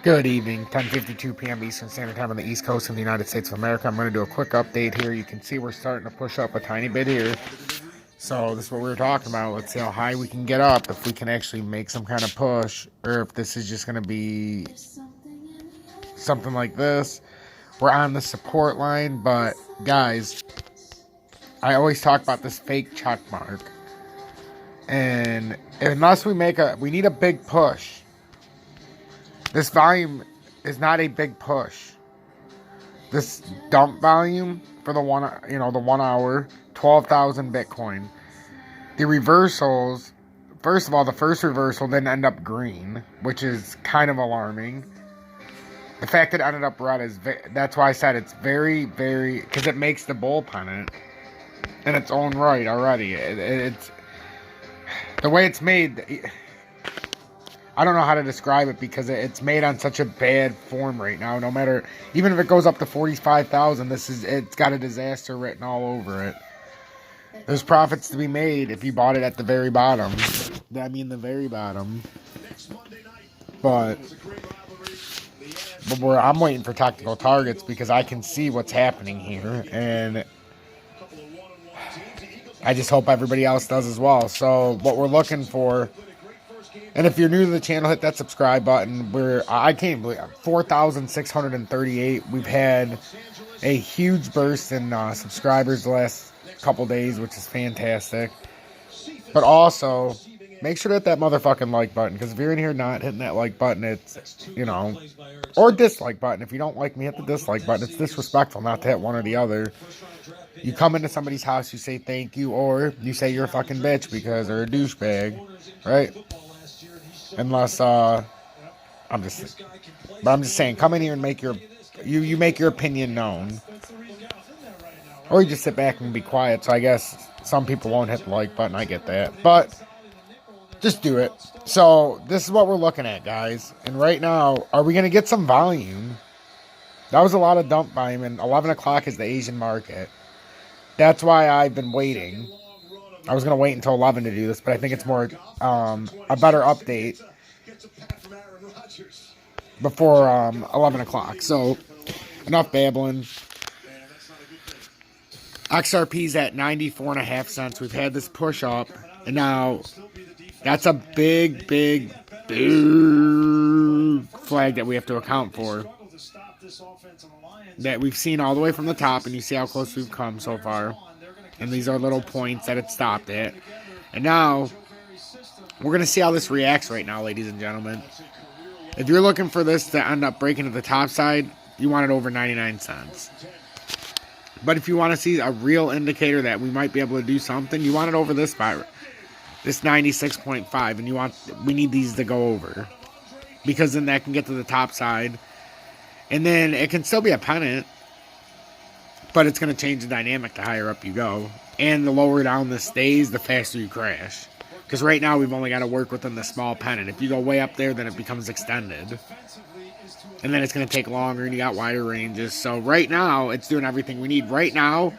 Good evening, 10:52 p.m. Eastern Standard Time on the East Coast of the United States of America. I'm going to do a quick update here. You can see we're starting to push up a tiny bit here. So this is what we were talking about. Let's see how high we can get up, if we can actually make some kind of push, or if this is just going to be something like this. We're on the support line, but guys, I always talk about this fake check mark. And unless we need a big push. This volume is not a big push. This dump volume for the 1 hour, 12,000 Bitcoin. The reversals, first of all, the first reversal didn't end up green, which is kind of alarming. The fact that it ended up red that's why I said it's very, very, because it makes the bull pennant in its own right already. It's the way it's made. I don't know how to describe it because it's made on such a bad form right now. No matter, even if it goes up to 45,000, it's got a disaster written all over it. There's profits to be made if you bought it at the very bottom. I mean, the very bottom. But I'm waiting for tactical targets because I can see what's happening here, and I just hope everybody else does as well. So what we're looking for. And if you're new to the channel, hit that subscribe button. I can't believe 4,638. We've had a huge burst in subscribers the last couple days, which is fantastic. But also, make sure to hit that motherfucking like button, because if you're in here not hitting that like button, it's, or dislike button. If you don't like me, hit the dislike button. It's disrespectful not to hit one or the other. You come into somebody's house, you say thank you, or you say you're a fucking bitch because they're a douchebag, right? Unless, I'm just saying, come in here and make your opinion known. Or you just sit back and be quiet. So I guess some people won't hit the like button. I get that. But just do it. So this is what we're looking at, guys. And right now, are we going to get some volume? That was a lot of dump volume. And 11 o'clock is the Asian market. That's why I've been waiting. I was going to wait until 11 to do this, but I think it's more a better update before 11 o'clock. So, enough babbling. XRP's at 94.5 cents. We've had this push up, and now that's a big, big, big flag that we have to account for. That we've seen all the way from the top, and you see how close we've come so far. And these are little points that it stopped at. And now, we're going to see how this reacts right now, ladies and gentlemen. If you're looking for this to end up breaking to the top side, you want it over 99 cents. But if you want to see a real indicator that we might be able to do something, you want it over this spot, this 96.5, and we need these to go over. Because then that can get to the top side. And then it can still be a pennant, but it's going to change the dynamic the higher up you go. And the lower down this stays, the faster you crash. Because right now we've only got to work within the small pennant. If you go way up there, then it becomes extended. And then it's going to take longer and you got wider ranges. So right now, it's doing everything we need. Right now,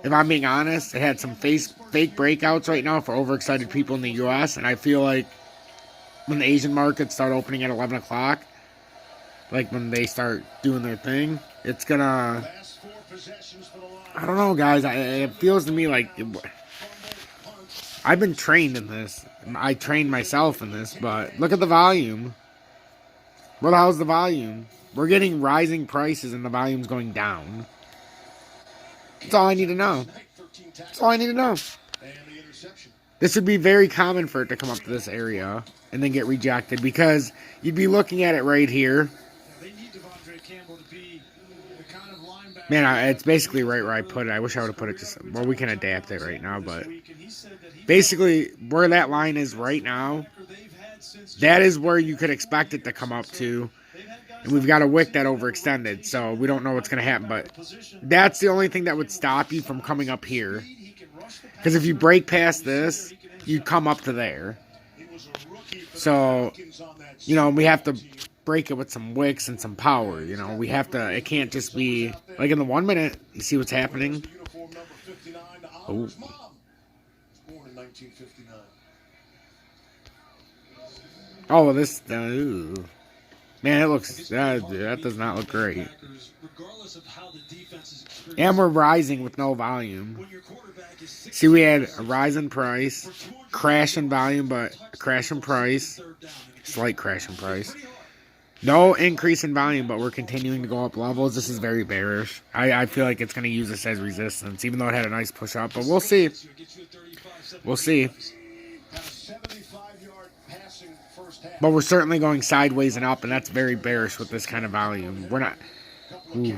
if I'm being honest, it had some fake breakouts right now for overexcited people in the U.S. And I feel like when the Asian markets start opening at 11 o'clock, like when they start doing their thing, it's going to... I don't know, guys. It feels to me like... I've been trained in this. I trained myself in this, but look at the volume. What the hell's the volume? We're getting rising prices and the volume's going down. That's all I need to know. That's all I need to know. This would be very common for it to come up to this area and then get rejected, because you'd be looking at it right here. Man, it's basically right where I put it. I wish I would have put it just... Well, we can adapt it right now, but... Basically, where that line is right now, that is where you could expect it to come up to. And we've got a wick that overextended, so we don't know what's going to happen. But that's the only thing that would stop you from coming up here. Because if you break past this, you come up to there. So, we have to break it with some wicks and some power. We have to... It can't just be... Like in the 1 minute, you see what's happening? Oh. Oh, this... Man, it looks, that does not look great. And we're rising with no volume. See, we had a rise in price, crash in volume, but a crash in price, slight crash in price. No increase in volume, but we're continuing to go up levels. This is very bearish. I feel like it's going to use this as resistance, even though it had a nice push up. But we'll see. We'll see. But we're certainly going sideways and up, and that's very bearish with this kind of volume. We're not... Ooh.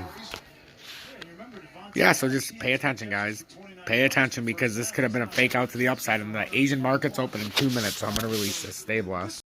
Yeah, so just pay attention, guys. Pay attention, because this could have been a fake out to the upside, and the Asian market's open in 2 minutes, so I'm going to release this. Stay blessed.